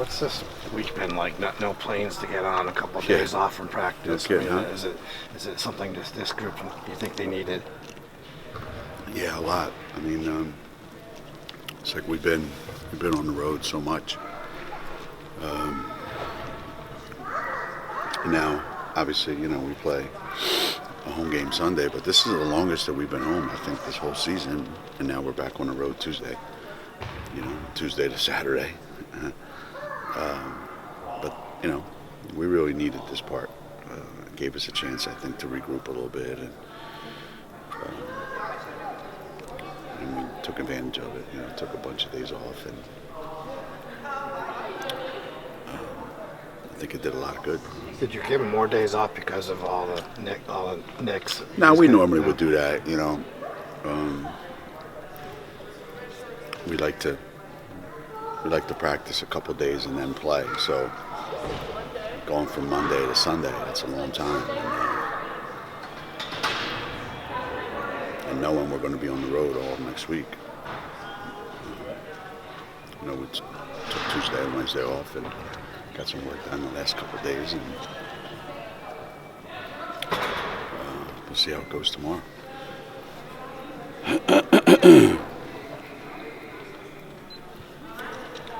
What's this week been like? No planes to get on, a couple of days off from practice. Okay, Is it something this group you think they needed? Yeah, a lot. I mean, it's like we've been on the road so much. Now, obviously, we play a home game Sunday, but this is the longest that we've been home, I think, this whole season. And now we're back on the road Tuesday. Tuesday to Saturday. But we really needed this part. It gave us a chance, I think, to regroup a little bit, and we took advantage of it. Took a bunch of days off, and I think it did a lot of good. Did you give them more days off because of all the nicks? No, we normally would do that. We like to practice a couple days and then play. So going from Monday to Sunday, that's a long time. And knowing we're going to be on the road all next week. We took Tuesday and Wednesday off and got some work done the last couple of days, and we'll see how it goes tomorrow.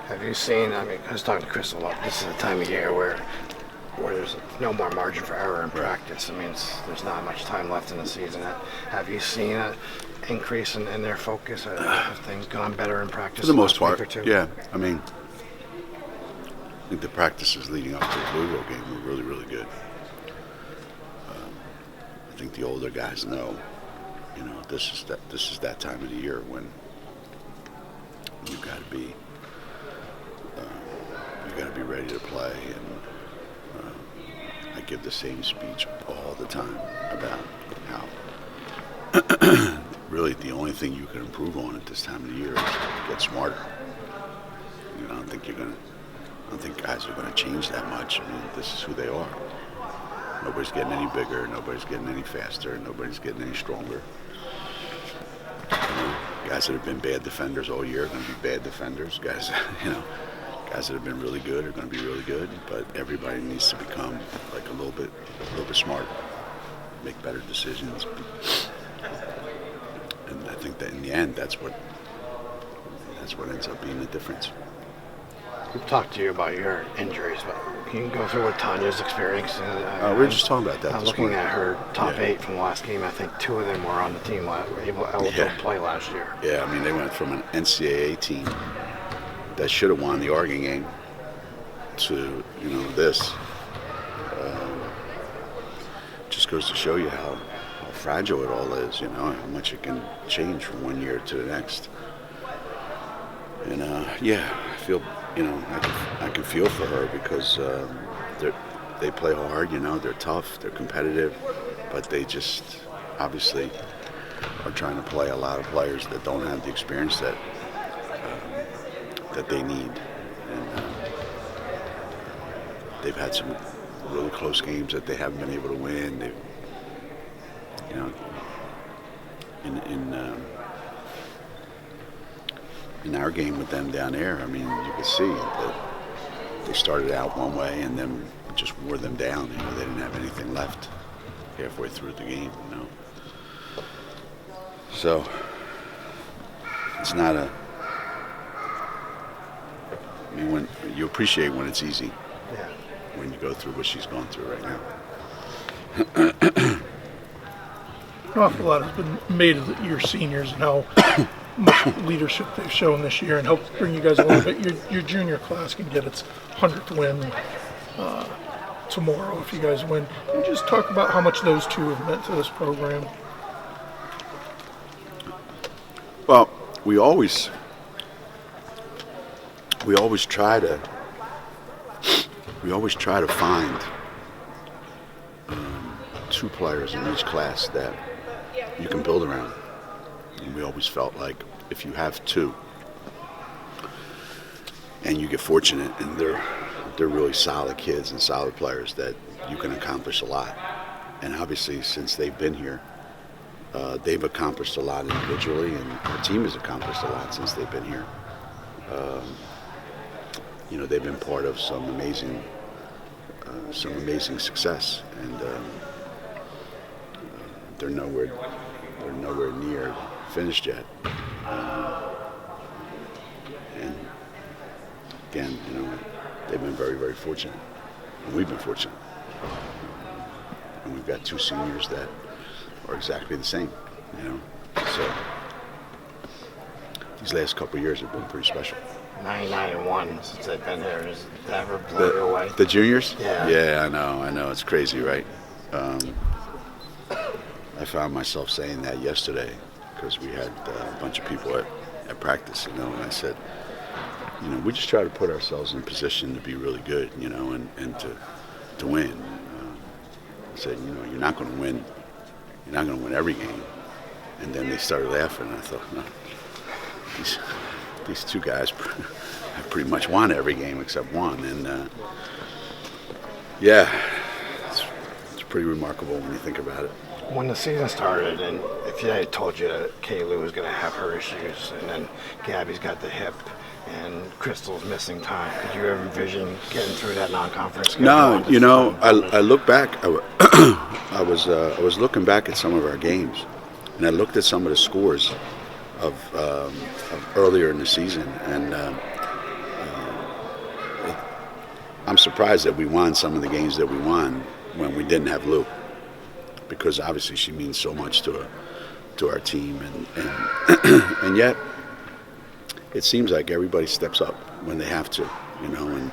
Have you seen, I was talking to Chris a lot, this is a time of year where there's no more margin for error in practice. There's not much time left in the season. Have you seen an increase in their focus? Have things gone better in practice? For the most part, week or two? yeah. I think the practices leading up to the Louisville game were really, really good. I think the older guys know, this is that time of the year when you got to be ready to play. And I give the same speech all the time about how really the only thing you can improve on at this time of the year is to get smarter. I don't think guys are going to change that much. This is who they are. Nobody's getting any bigger. Nobody's getting any faster. Nobody's getting any stronger. Guys that have been bad defenders all year are going to be bad defenders. Guys that have been really good are going to be really good. But everybody needs to become like a little bit smarter, make better decisions. And I think that in the end, that's what ends up being the difference. We've talked to you about your injuries, but can you go through what Tanya's experience? We were just talking about that. Looking at her top 8 from the last game, I think 2 of them were on the team able to play last year. Yeah, they went from an NCAA team that should have won the Oregon game to this. Just goes to show you how fragile it all is. How much it can change from one year to the next. And I feel. I can feel for her because they play hard. They're tough, they're competitive, but they just obviously are trying to play a lot of players that don't have the experience that they need. And they've had some really close games that they haven't been able to win. They've, in our game with them down there, you could see that they started out one way and then just wore them down. They didn't have anything left halfway through the game. So it's not when you appreciate when it's easy. Yeah. When you go through what she's going through right now. An awful lot has been made of your seniors and how much leadership they've shown this year and helped bring you guys a little bit. Your junior class can get its 100th win tomorrow if you guys win. Can you just talk about how much those two have meant to this program? Well, we always try to find 2 players in each class that you can build around. And we always felt like if you have 2 and you get fortunate and they're really solid kids and solid players, that you can accomplish a lot. And obviously, since they've been here, they've accomplished a lot individually, and our team has accomplished a lot since they've been here. they've been part of some amazing success, and they're nowhere near finished yet. And again, they've been very, very fortunate, and we've been fortunate. And we've got 2 seniors that are exactly the same, So these last couple of years have been pretty special. 99-1 since they've been here. Does that ever blow you away? The juniors? Yeah. Yeah, I know. It's crazy, right? I found myself saying that yesterday because we had a bunch of people at practice, and I said, we just try to put ourselves in position to be really good, and to win. I said, you're not going to win. You're not going to win every game. And then they started laughing, and I thought, no, these 2 guys have pretty much won every game except one. And it's pretty remarkable when you think about it. When the season started, and if I had told you that Kaylee was going to have her issues, and then Gabby's got the hip, and Crystal's missing time, could you ever envision getting through that non-conference? No, I look back. I was looking back at some of our games, and I looked at some of the scores of earlier in the season, and I'm surprised that we won some of the games that we won when we didn't have Lou, because obviously she means so much to our team, and yet it seems like everybody steps up when they have to, and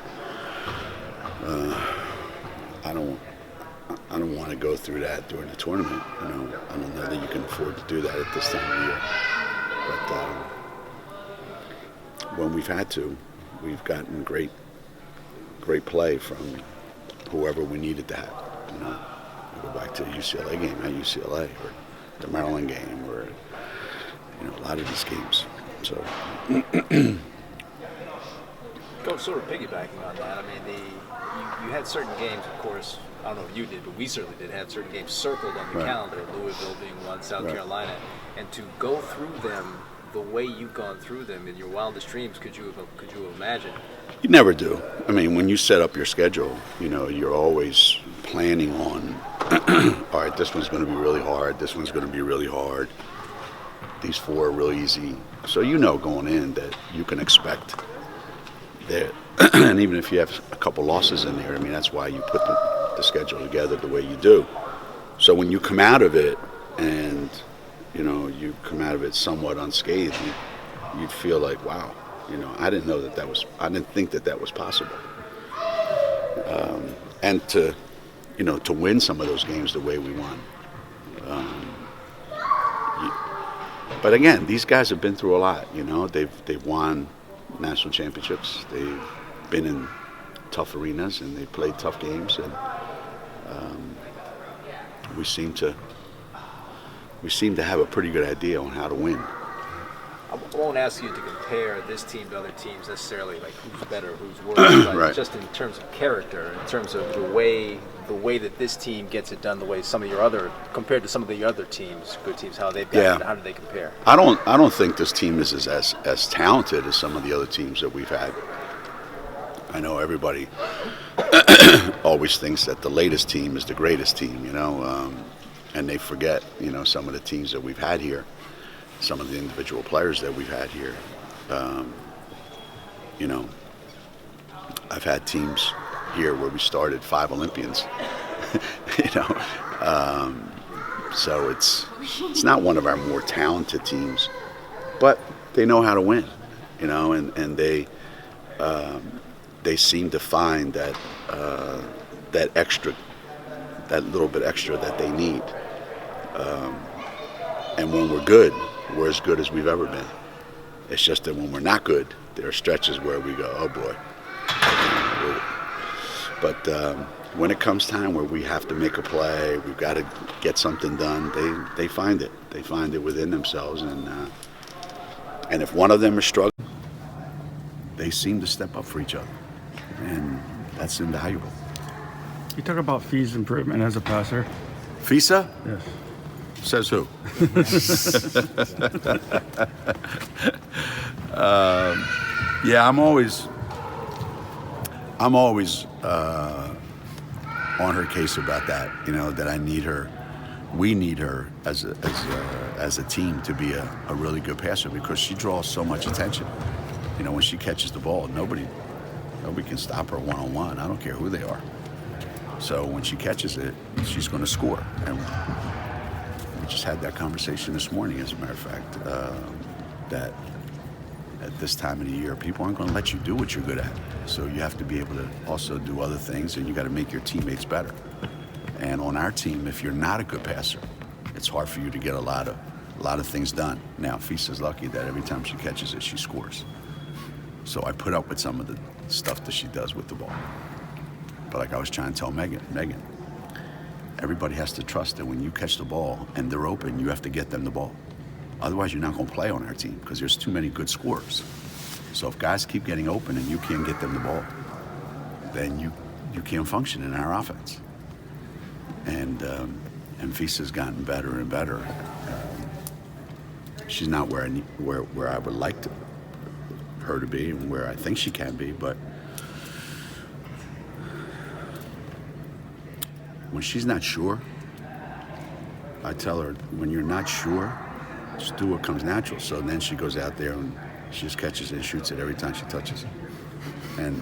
I don't want to go through that during the tournament. I don't know that you can afford to do that at this time of year. But when we've had to, we've gotten great play from whoever we needed to have. I go back to the UCLA game at UCLA, or the Maryland game, or a lot of these games. So, Go sort of piggybacking on that. I mean, you had certain games, of course. I don't know if you did, but we certainly did have certain games circled on the calendar. Louisville being one, South Carolina, and to go through them the way you've gone through them in your wildest dreams, could you have imagined? You never do. I mean, when you set up your schedule, you're always planning on, all right, this one's going to be really hard. This one's going to be really hard. These 4 are really easy. So going in that you can expect that, and even if you have a couple losses in there, I mean, that's why you put the schedule together the way you do. So when you come out of it and, you come out of it somewhat unscathed, you'd feel like, wow, I didn't think that was possible. And to win some of those games the way we won. But again, these guys have been through a lot. They've won national championships. They've been in tough arenas, and they've played tough games. And we seem to have a pretty good idea on how to win. I won't ask you to compare this team to other teams necessarily, like who's better, who's worse, but Right. just in terms of character, in terms of the way that this team gets it done, the way some of your other, compared to some of the other teams, good teams, how they've got it, how do they compare? I don't think this team is as talented as some of the other teams that we've had. I know everybody always thinks that the latest team is the greatest team, and they forget, some of the teams that we've had here, some of the individual players that we've had here. I've had teams here where we started 5 Olympians, so it's not one of our more talented teams, but they know how to win, and they seem to find that little bit extra that they need. And when we're good, we're as good as we've ever been. It's just that when we're not good, there are stretches where we go, oh boy. But when it comes time where we have to make a play, we've got to get something done, they find it. They find it within themselves. And if one of them is struggling, they seem to step up for each other. And that's invaluable. You talk about Fee's improvement as a passer. FISA? Yes. Says who? Yeah, I'm always I'm always on her case about that. That I need her. We need her as a team to be a really good passer because she draws so much attention. When she catches the ball, nobody can stop her one-on-one. I don't care who they are. So when she catches it, she's going to score. And we just had that conversation this morning, as a matter of fact, that at this time of the year, people aren't going to let you do what you're good at. So you have to be able to also do other things, and you got to make your teammates better. And on our team, if you're not a good passer, it's hard for you to get a lot of things done. Now, Fisa's lucky that every time she catches it, she scores. So I put up with some of the stuff that she does with the ball. But like I was trying to tell Megan, everybody has to trust that when you catch the ball and they're open, you have to get them the ball. Otherwise, you're not going to play on our team because there's too many good scorers. So if guys keep getting open and you can't get them the ball, then you can't function in our offense. And Fisa's gotten better and better. She's not where I would like her to be and where I think she can be, but when she's not sure, I tell her, when you're not sure, just do what comes natural. So then she goes out there and she just catches it and shoots it every time she touches it. And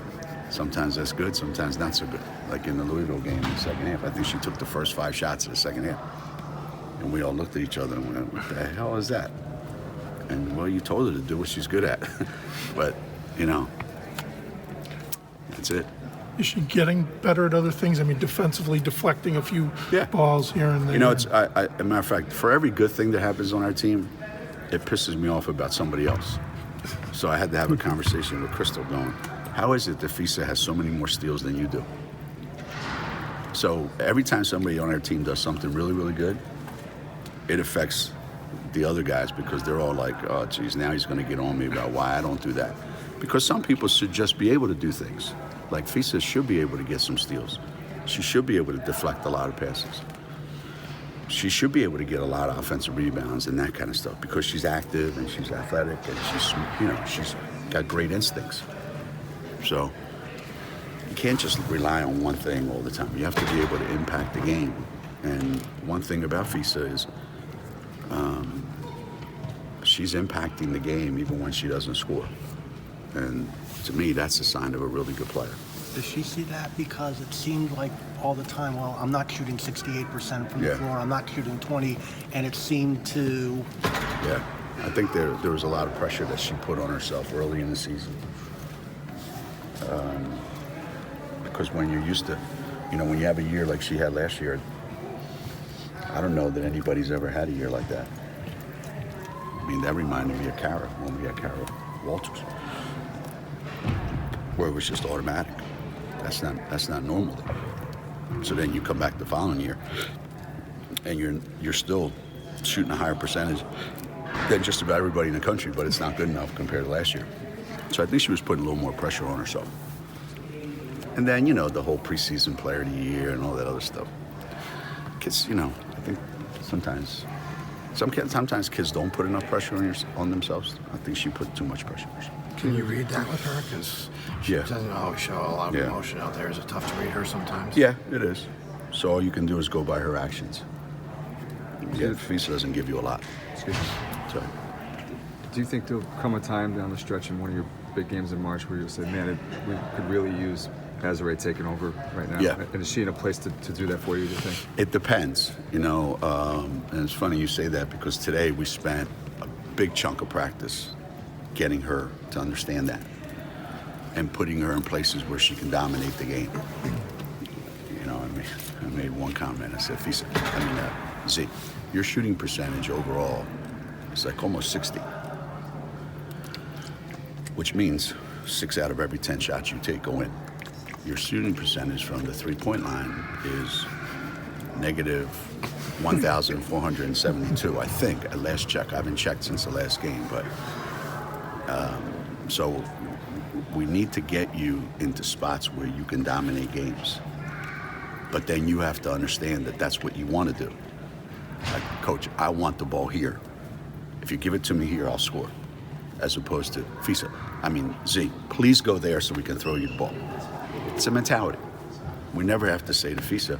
sometimes that's good, sometimes not so good. Like in the Louisville game in the second half, I think she took the first 5 shots of the second half. And we all looked at each other and went, what the hell is that? And well, you told her to do what she's good at. But, that's it. Is she getting better at other things? I mean, defensively, deflecting a few balls here and there. As a matter of fact, for every good thing that happens on our team, it pisses me off about somebody else. So I had to have a conversation with Crystal going, how is it that Fisa has so many more steals than you do? So every time somebody on our team does something really, really good, it affects the other guys because they're all like, oh, geez, now he's going to get on me about why I don't do that. Because some people should just be able to do things. Like Fisa should be able to get some steals. She should be able to deflect a lot of passes. She should be able to get a lot of offensive rebounds and that kind of stuff because she's active and she's athletic and she's got great instincts. So you can't just rely on one thing all the time. You have to be able to impact the game. And one thing about Fisa is she's impacting the game even when she doesn't score. And to me, that's a sign of a really good player. Does she see that? Because it seemed like all the time, well, I'm not shooting 68% from the floor, I'm not shooting 20, and it seemed to... Yeah, I think there was a lot of pressure that she put on herself early in the season. Because when you're used to, when you have a year like she had last year, I don't know that anybody's ever had a year like that. I mean, that reminded me of Kara, when we had Kara Walters, where it was just automatic. That's not normal. So then you come back the following year, and you're still shooting a higher percentage than just about everybody in the country, but it's not good enough compared to last year. So I think she was putting a little more pressure on herself. And then the whole preseason player of the year and all that other stuff. Kids, I think sometimes kids don't put enough pressure on themselves. I think she put too much pressure on herself. Can you read that with her? Because she doesn't always show a lot of emotion out there. Is it tough to read her sometimes? Yeah, it is. So all you can do is go by her actions. Yeah, Fisa doesn't give you a lot. Excuse me. So, do you think there'll come a time down the stretch in one of your big games in March where you'll say, man, we could really use Azure taking over right now? Yeah. And is she in a place to do that for you, do you think? it depends, and it's funny you say that because today we spent a big chunk of practice getting her to understand that and putting her in places where she can dominate the game. I made one comment. I said, Fisa, Z, your shooting percentage overall is like almost 60, which means 6 out of every 10 shots you take go in. Your shooting percentage from the three-point line is negative 1,472, I think, at last check. I haven't checked since the last game, but so we need to get you into spots where you can dominate games. But then you have to understand that that's what you want to do. Like, Coach, I want the ball here. If you give it to me here, I'll score. As opposed to, Fisa, Z, please go there so we can throw you the ball. It's a mentality. We never have to say to Fisa,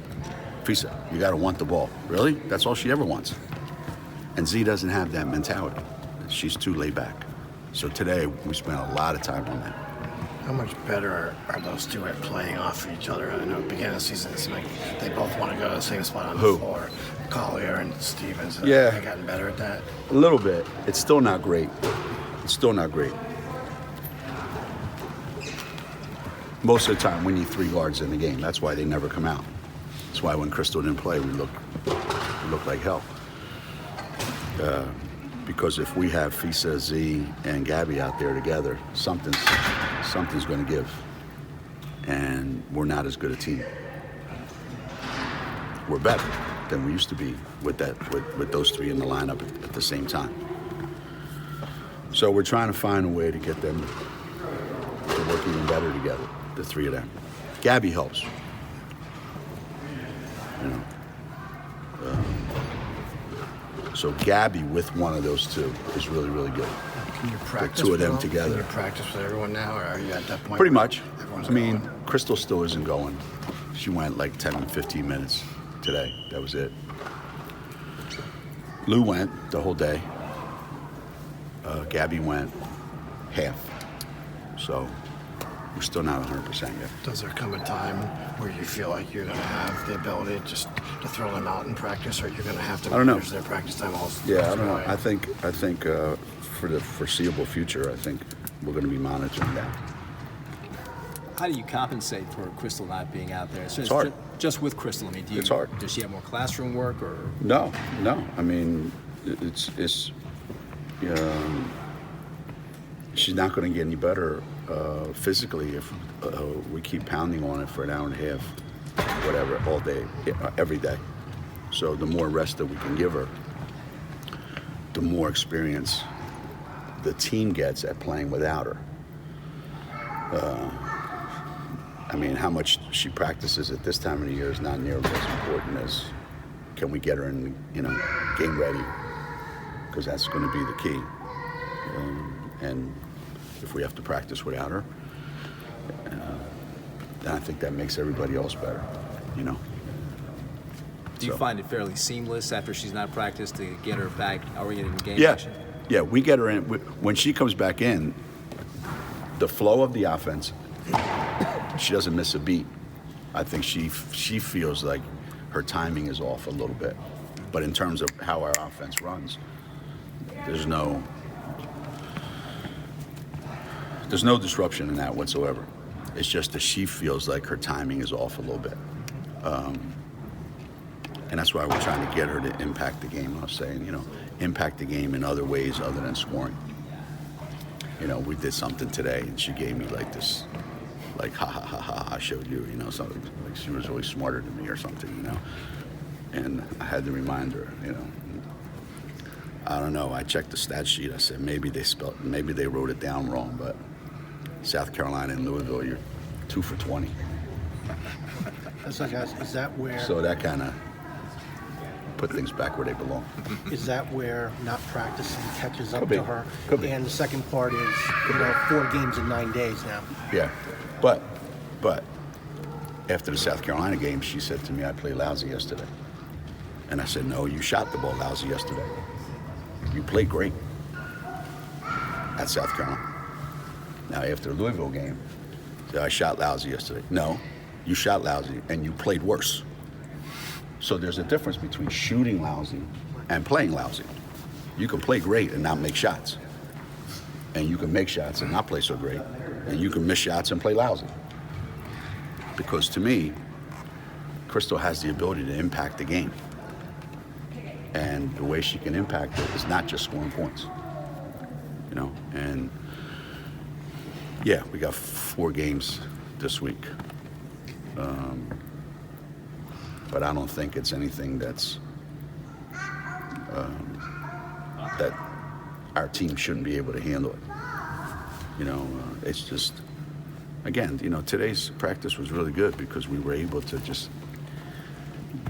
you got to want the ball. Really? That's all she ever wants. And Z doesn't have that mentality. She's too laid back. So today, we spent a lot of time on that. How much better are those two at playing off each other? I know at the beginning of the season, it's like they both want to go to the same spot on the floor. Collier and Stevens. Yeah. They gotten better at that. A little bit. It's still not great. Most of the time, we need 3 guards in the game. That's why they never come out. That's why when Crystal didn't play, we look like hell. Because if we have Fisa, Z, and Gabby out there together, something's going to give. And we're not as good a team. We're better than we used to be with those 3 in the lineup at the same time. So we're trying to find a way to get them to work even better together, the 3 of them. Gabby helps. You know. So Gabby with one of those 2 is really, really good. Can you practice the 2 of with them all- together. Can you practice with everyone now, or are you at that point? Pretty where much. everyone's I mean, going? Crystal still isn't going. She went like 10 to 15 minutes today. That was it. Lou went the whole day. Gabby went half. So we're still not 100% yet. Does there come a time where you feel like you're going to have the ability just to throw them out in practice, or you're going to have to I don't know. manage their practice time all? Yeah, I don't know. I think for the foreseeable future, I think we're going to be monitoring that. How do you compensate for Crystal not being out there? So It's hard. Just with Crystal, I mean, It's hard. Does she have more classroom work, or? No. I mean, it's she's not going to get any better physically if we keep pounding on it for an hour and a half, whatever, all day, every day. So the more rest that we can give her, the more experience the team gets at playing without her. I mean, how much she practices at this time of the year is not nearly as important as can we get her in, game ready, because that's going to be the key. And if we have to practice without her, then I think that makes everybody else better, Do you find it fairly seamless after she's not practiced to get her back oriented in game Yeah, action? yeah, we get her in. When she comes back in, the flow of the offense, she doesn't miss a beat. I think she feels like her timing is off a little bit. But in terms of how our offense runs, there's no disruption in that whatsoever. It's just that she feels like her timing is off a little bit. And that's why we're trying to get her to impact the game. I was saying, impact the game in other ways other than scoring. We did something today, and she gave me like this, like, ha, ha, ha, ha, I showed you, something like she was really smarter than me or something, And I had to remind her, I don't know. I checked the stat sheet. I said, maybe they wrote it down wrong, but South Carolina and Louisville, you're 2 for 20. So guys, is that where So that kind of put things back where they belong. not practicing catches up Could be. to her? Could be. And the second part is, 4 games in 9 days now. Yeah, but after the South Carolina game, she said to me, I played lousy yesterday. And I said, no, you shot the ball lousy yesterday. You played great at South Carolina. Now, after the Louisville game, I shot lousy yesterday. No, you shot lousy and you played worse. So there's a difference between shooting lousy and playing lousy. You can play great and not make shots. And you can make shots and not play so great. And you can miss shots and play lousy. Because to me, Crystal has the ability to impact the game. And the way she can impact it is not just scoring points. And yeah, we got 4 games this week. But I don't think it's anything that's that our team shouldn't be able to handle it. It's just, again, today's practice was really good because we were able to just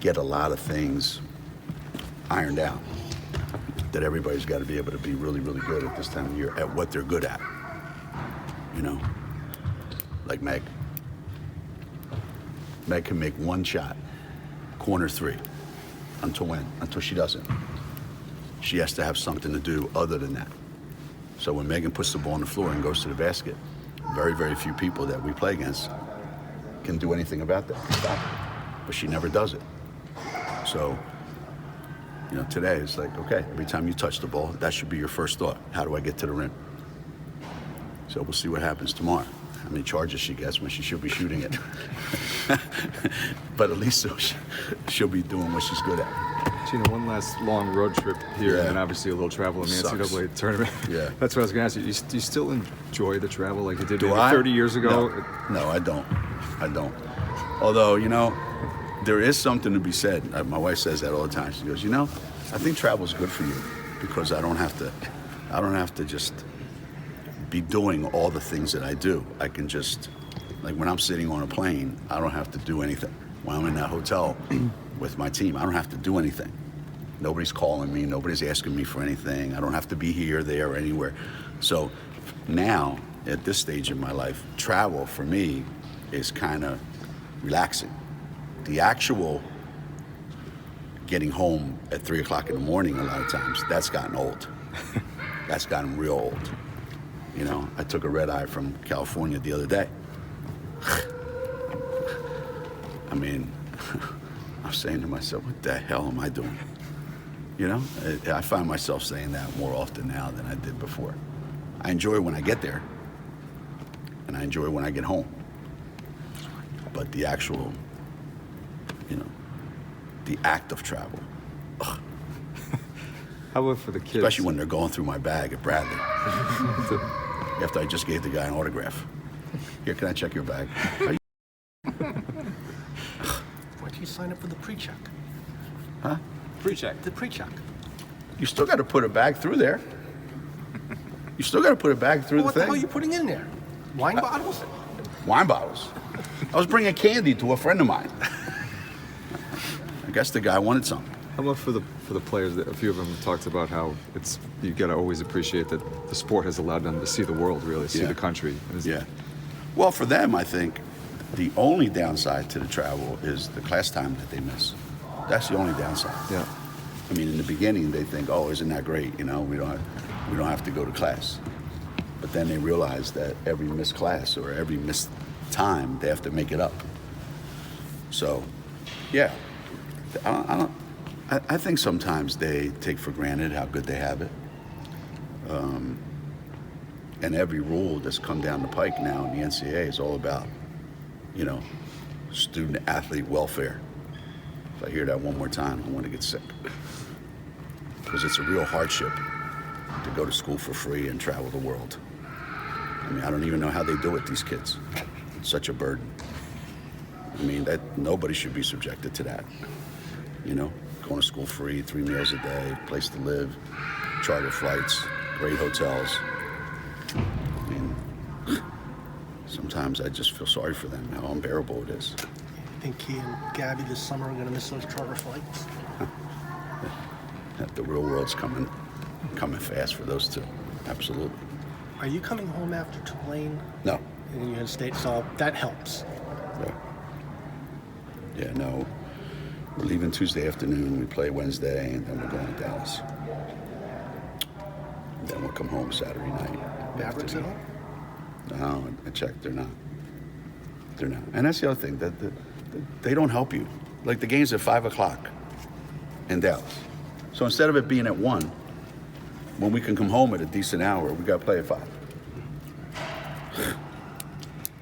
get a lot of things ironed out that everybody's got to be able to be really, really good at this time of year at what they're good at. Like Meg. Meg can make one shot, corner three. Until when? Until she doesn't. She has to have something to do other than that. So when Megan puts the ball on the floor and goes to the basket, very, very few people that we play against can do anything about that, stop it. But she never does it. So, today it's like, okay, every time you touch the ball, that should be your first thought. How do I get to the rim? So we'll see what happens tomorrow. How many charges she gets when she should be shooting it. But at least she'll be doing what she's good at. Geno, one last long road trip here, and obviously a little travel in the Sucks. NCAA tournament. Yeah. That's what I was going to ask you. Do you still enjoy the travel like you did Do maybe I? 30 years ago? No, I don't. Although, there is something to be said. My wife says that all the time. She goes, I think travel's good for you because I don't have to just be doing all the things that I do. I can just, like when I'm sitting on a plane, I don't have to do anything. When I'm in that hotel with my team, I don't have to do anything. Nobody's calling me, nobody's asking me for anything. I don't have to be here, there, or anywhere. So now, at this stage in my life, travel for me is kind of relaxing. The actual getting home at 3 o'clock in the morning a lot of times, that's gotten old. That's gotten real old. I took a red eye from California the other day. I mean, I'm saying to myself, what the hell am I doing? I find myself saying that more often now than I did before. I enjoy when I get there, and I enjoy when I get home. But the actual, the act of travel, ugh. How about for the kids? Especially when they're going through my bag at Bradley. After I just gave the guy an autograph. Here, can I check your bag? Why'd you sign up for the pre-check? Huh? Pre-check. The pre-check. You still got to put a bag through there. You still got to put a bag through What the the hell are thing. you putting in there? Wine bottles? Wine bottles. I was bringing candy to a friend of mine. I guess the guy wanted something. How about for the players? A few of them talked about how you got to always appreciate that the sport has allowed them to see the world, really, see the country. Yeah. Well, for them, I think the only downside to the travel is the class time that they miss. That's the only downside. Yeah. I mean, in the beginning, they think, "Oh, isn't that great? We don't have to go to class." But then they realize that every missed class or every missed time, they have to make it up. So, yeah, I think sometimes they take for granted how good they have it. And every rule that's come down the pike now in the NCAA is all about, student athlete welfare. If I hear that one more time, I want to get sick. Because it's a real hardship to go to school for free and travel the world. I mean, I don't even know how they do it, these kids. It's such a burden. I mean, that nobody should be subjected to that. Going to school free, 3 meals a day, place to live, charter flights, great hotels. I mean, sometimes I just feel sorry for them, how unbearable it is. I think he and Gabby this summer are going to miss those charter flights. The real world's coming fast for those two. Absolutely. Are you coming home after Tulane No. in the United States? So that helps. Yeah, no. We're leaving Tuesday afternoon. We play Wednesday, and then we're going to Dallas. And then we'll come home Saturday night. Mavericks at afternoon. home? No, I checked. They're not. They're not. And that's the other thing. That they don't help you. Like the game's at 5 o'clock in Dallas. So instead of it being at 1, when we can come home at a decent hour, we got to play at 5.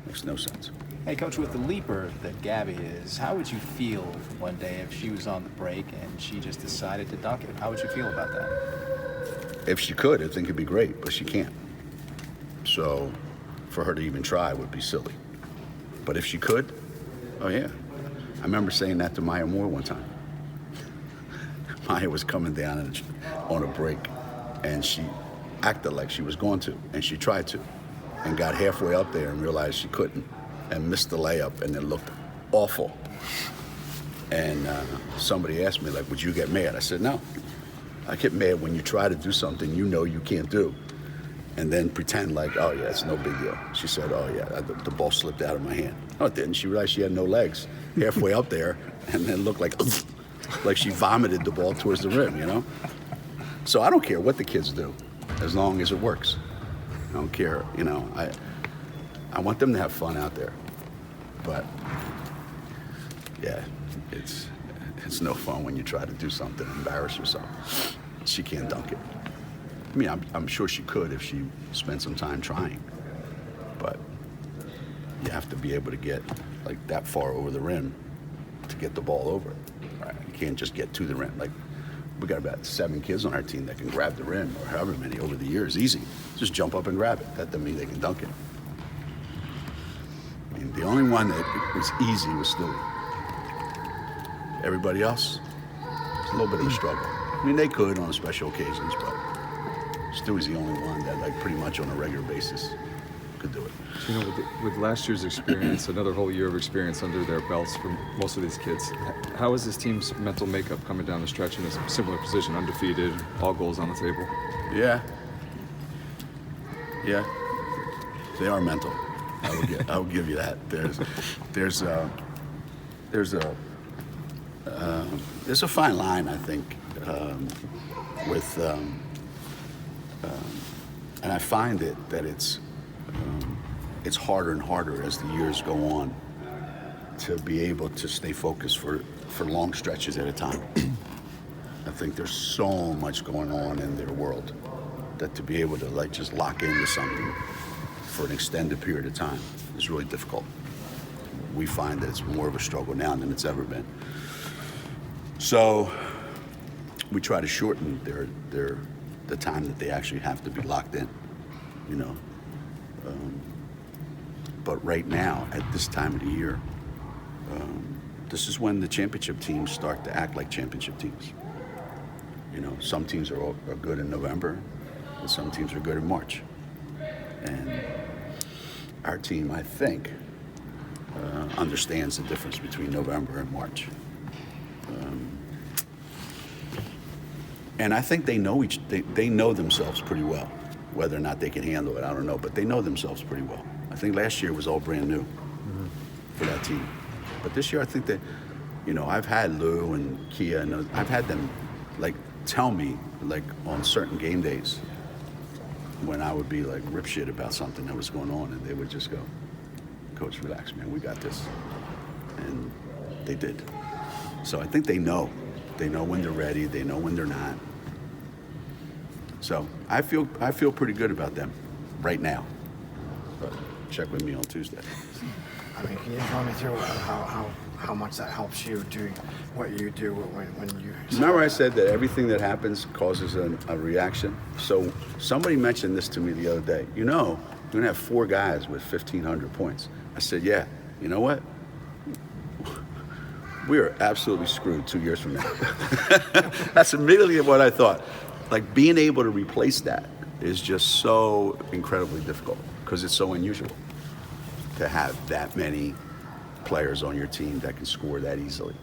Makes no sense. Hey, Coach, with the leaper that Gabby is, how would you feel one day if she was on the break and she just decided to dunk it? How would you feel about that? If she could, I think it'd be great, but she can't. So for her to even try would be silly. But if she could, oh yeah. I remember saying that to Maya Moore one time. Maya was coming down on a break, and she acted like she was going to, and she tried to, and got halfway up there and realized she couldn't, and missed the layup, and it looked awful. And somebody asked me, like, would you get mad? I said, no. I get mad when you try to do something you know you can't do, and then pretend like, oh yeah, it's no big deal. She said, oh yeah, the ball slipped out of my hand. No, it didn't. She realized she had no legs halfway up there, and then looked like she vomited the ball towards the rim, you know? So I don't care what the kids do, as long as it works. I don't care, you know. I want them to have fun out there. But yeah, it's no fun when you try to do something and embarrass yourself. She can't dunk it. I mean, I'm sure she could if she spent some time trying. But you have to be able to get like that far over the rim to get the ball over. Right? You can't just get to the rim. Like, we got about 7 kids on our team that can grab the rim, or however many over the years, easy. Just jump up and grab it. That doesn't mean they can dunk it. I mean, the only one that was easy was Stewie. Everybody else, it's a little bit of a struggle. I mean, they could on special occasions, but Stewie's the only one that, like, pretty much on a regular basis could do it. You know, with last year's experience, another whole year of experience under their belts for most of these kids, how is this team's mental makeup coming down the stretch in a similar position, undefeated, all goals on the table? Yeah. They are mental. I will give you that. There's a fine line, I think, with and I find that it's harder and harder as the years go on to be able to stay focused for long stretches at a time. I think there's so much going on in their world that to be able to like just lock into something for an extended period of time is really difficult. We find that it's more of a struggle now than it's ever been. So we try to shorten the time that they actually have to be locked in, you know. But right now, at this time of the year, this is when the championship teams start to act like championship teams. You know, some teams are good in November, and some teams are good in March. And our team, I think, understands the difference between November and March. And I think they know they know themselves pretty well. Whether or not they can handle it, I don't know, but they know themselves pretty well. I think last year was all brand new for that team. But this year, I think that, you know, I've had Lou and Kia, and I've had them, like, tell me, like, on certain game days when I would be, like, rip shit about something that was going on, and they would just go, Coach, relax, man, we got this. And they did. So I think they know. They know when they're ready. They know when they're not. So I feel pretty good about them right now. But check with me on Tuesday. I mean, can you run me through how much that helps you do what you do when you... Remember I said that everything that happens causes a reaction? So somebody mentioned this to me the other day. You know, you're going to have 4 guys with 1,500 points. I said, yeah, you know what? We are absolutely screwed 2 years from now. That's immediately what I thought. Like, being able to replace that is just so incredibly difficult because it's so unusual to have that many players on your team that can score that easily.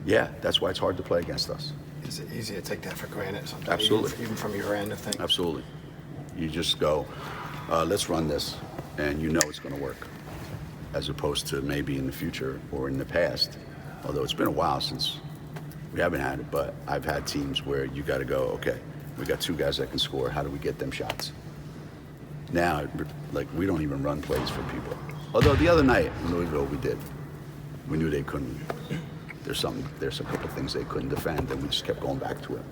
Yeah, that's why it's hard to play against us. Is it easy to take that for granted sometimes? Absolutely. Even from your end of things? Absolutely. You just go, let's run this, and you know it's going to work, as opposed to maybe in the future or in the past, although it's been a while since we haven't had it, but I've had teams where you got to go, okay, we got 2 guys that can score. How do we get them shots? Now, like, we don't even run plays for people. Although the other night in Louisville, we did. We knew they couldn't. There's a couple things they couldn't defend, and we just kept going back to it.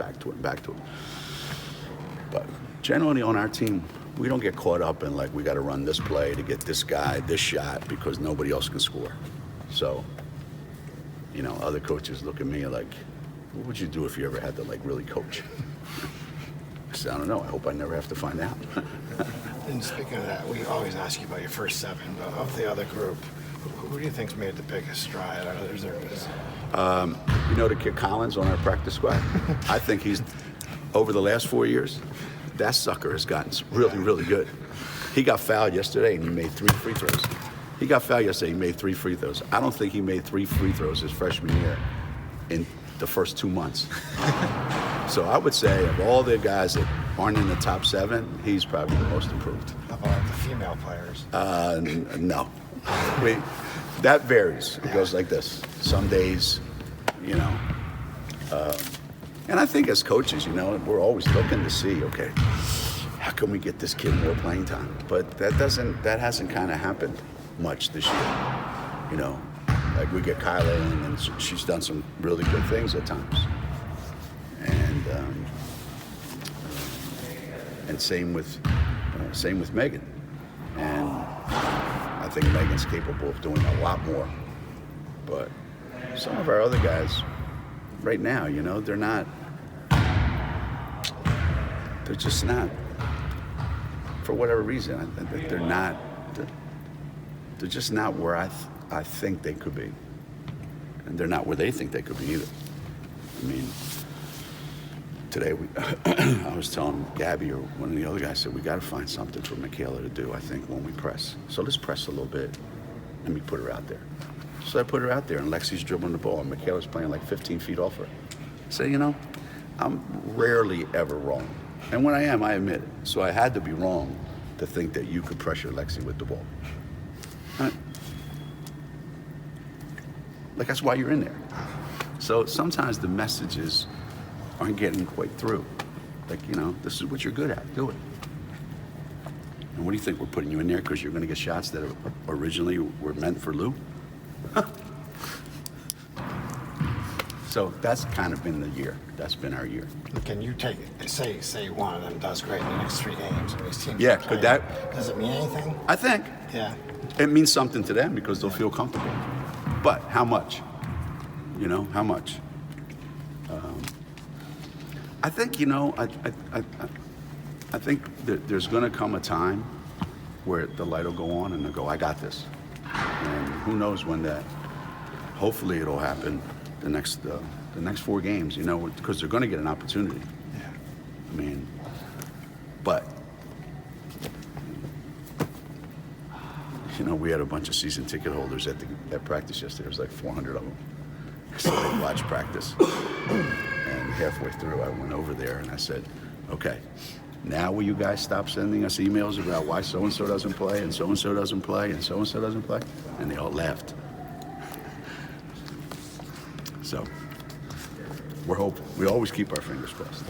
But generally on our team, we don't get caught up in, like, we got to run this play to get this guy this shot because nobody else can score. So, you know, other coaches look at me like, what would you do if you ever had to, like, really coach? I said, I don't know. I hope I never have to find out. And speaking of that, we always ask you about your first 7, but of the other group, who do you think's made the biggest stride? You know the kid Collins on our practice squad? I think he's, over the last 4 years, that sucker has gotten really, really good. He got fouled yesterday and he made 3 free throws. He got fouled yesterday, he made 3 free throws. I don't think he made 3 free throws his freshman year in the first 2 months. So I would say of all the guys that aren't in the top 7, he's probably the most improved. How about the female players? No. That varies. It goes like this. Some days, you know. And I think as coaches, you know, we're always looking to see, okay, how can we get this kid more playing time? But that hasn't kind of happened much this year. You know, like we get Kyla in, and she's done some really good things at times. And same with Megan. And I think Megan's capable of doing a lot more. But some of our other guys, right now, you know, they're just not, for whatever reason, they're just not where I think they could be. And they're not where they think they could be either. I mean, today I was telling Gabby or one of the other guys, said we got to find something for Michaela to do, I think, when we press. So let's press a little bit. Let me put her out there. So I put her out there, and Lexi's dribbling the ball, and Michaela's playing like 15 feet off her. So, you know, I'm rarely ever wrong. And when I am, I admit it. So I had to be wrong to think that you could pressure Lexi with the ball. Like, that's why you're in there. So sometimes the messages aren't getting quite through. Like, you know, this is what you're good at. Do it. And what do you think? We're putting you in there because you're going to get shots that originally were meant for Lou? So that's kind of been the year. That's been our year. Can you take it? Say one of them does great in the next 3 games, and these teams. Yeah, are could playing. that? Does it mean anything? I think. Yeah. It means something to them because they'll feel comfortable. But how much? You know, how much? I think, you know, I think that there's going to come a time where the light will go on and they'll go, I got this. And who knows when that, hopefully it'll happen the next 4 games, you know, because they're going to get an opportunity. Yeah. I mean, but, you know, we had a bunch of season ticket holders at practice yesterday. There was like 400 of them. So they watched practice. And halfway through, I went over there and I said, okay, now will you guys stop sending us emails about why so-and-so doesn't play and so-and-so doesn't play and so-and-so doesn't play? And they all laughed. So we're hoping. We always keep our fingers crossed.